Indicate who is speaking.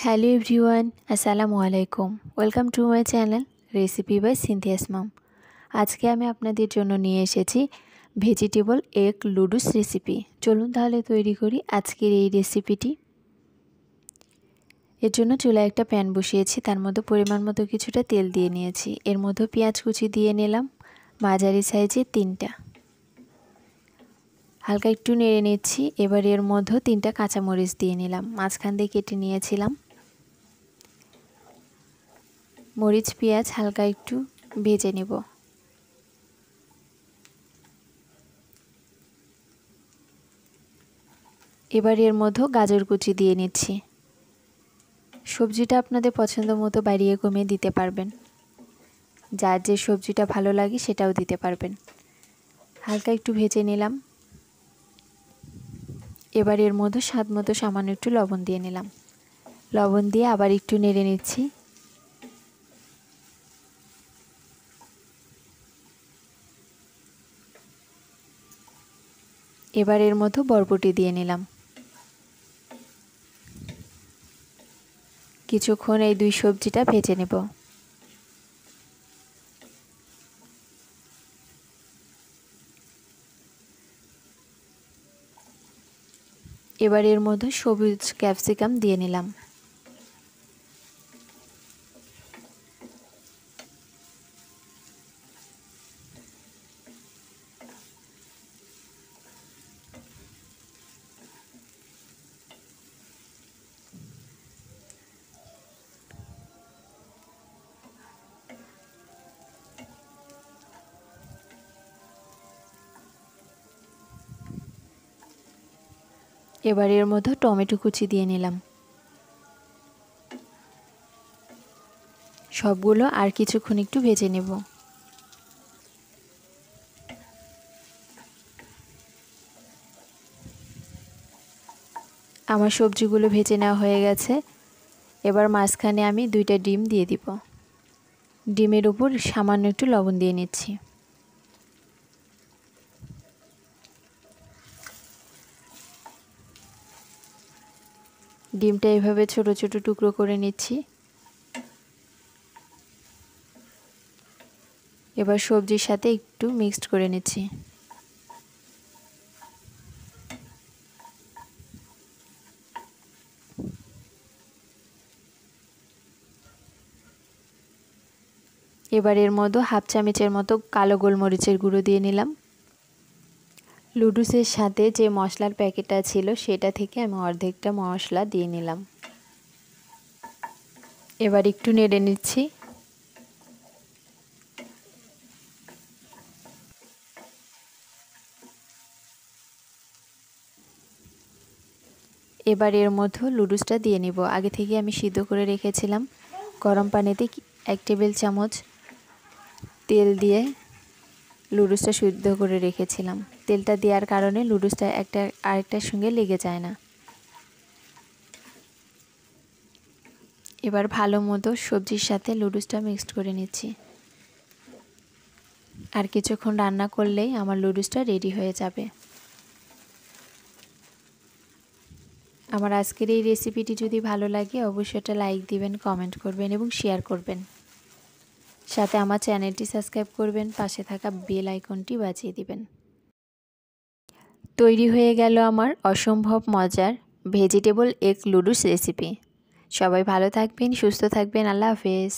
Speaker 1: Hello everyone, আসসালামু আলাইকুম। Welcome to my channel recipe by Sinthia's mom. আজকে আমি আপনাদের জন্য নিয়ে এসেছি ভেজিটেবল এগ লুডুস রেসিপি। চলুন তাহলে তৈরি করি আজকের এই রেসিপিটি। এর জন্য চুলায় একটা প্যান বসিয়েছি, তার মধ্যে পরিমাণ মতো কিছুটা তেল দিয়ে নিয়েছি। এর মধ্যে পেঁয়াজ কুচি দিয়ে নিলাম মাঝারি সাইজের 3টা। হালকা একটু নেড়ে নিচ্ছি। এবার এর মধ্যে 3টা কাঁচামরিচ দিয়ে নিলাম, মাঝখান দিয়ে কেটে নিয়েছিলাম। মরিচ পেঁয়াজ হালকা একটু ভেজে নেব। এবার এর মধ্যে গাজর কুচি দিয়ে নিচ্ছি। সবজিটা আপনাদের পছন্দ মতো বাড়িয়ে কমিয়ে দিতে পারবেন, যার যে সবজিটা ভালো লাগে সেটাও দিতে পারবেন। হালকা একটু ভেজে নিলাম। এবার এর মধ্যে স্বাদ মতো সামান্য একটু লবণ দিয়ে নিলাম। লবণ দিয়ে আবার একটু নেড়ে নিচ্ছি। এবার এর মধ্যে বরবটি দিয়ে নিলাম। কিছুক্ষণ এই দুই সবজিটা ভেজে নেব। এবার এর মধ্যে সবুজ ক্যাপসিকাম দিয়ে নিলাম। এবার এর মধ্যে টমেটো কুচি দিয়ে নিলাম। সবগুলো আর কিছুক্ষণ একটু ভেজে নেব। আমার সবজিগুলো ভেজে নেওয়া হয়ে গেছে। এবার মাঝখানে আমি 2টা ডিম দিয়ে দিব। ডিমের উপর সামান্য একটু লবণ দিয়ে নিচ্ছি। ডিমটা এভাবে ছোট ছোট টুকরো করে নিচ্ছি। এবার সবজির সাথে একটু মিক্সড করে নিচ্ছি। এবার এর মধ্যে হাফ চামচের মতো কালো গোলমরিচের গুঁড়ো দিয়ে নিলাম। লুডুসের সাথে যে মশলার প্যাকেটটা ছিল সেটা থেকে আমি অর্ধেকটা মশলা দিয়ে নিলাম। এবার একটু নেড়ে নিচ্ছি। এবার এর মধ্যে লুডুসটা দিয়ে নিব। আগে থেকে আমি সিদ্ধ করে রেখেছিলাম। গরম পানিতে 1 টেবিল চামচ তেল দিয়ে লুডুসটা সিদ্ধ করে রেখেছিলাম। তেলটা দেওয়ার কারণে লুডুসটা একটা আরেকটার সঙ্গে লেগে যায় না। এবার ভালো মতো সবজির সাথে লুডুসটা মিক্সড করে নিচ্ছি। আর কিছুক্ষণ রান্না করলেই আমার লুডুসটা রেডি হয়ে যাবে। আমার আজকের এই রেসিপিটি যদি ভালো লাগে অবশ্যই একটা লাইক দিবেন, কমেন্ট করবেন এবং শেয়ার করবেন। সাথে আমার চ্যানেলটি সাবস্ক্রাইব করবেন, পাশে থাকা বেল আইকনটি বাজিয়ে দিবেন। তৈরি হয়ে গেল আমার অসম্ভব মজার ভেজিটেবল এগ লুডুস রেসিপি। সবাই ভালো থাকবেন, সুস্থ থাকবেন। আল্লাহ হাফেজ।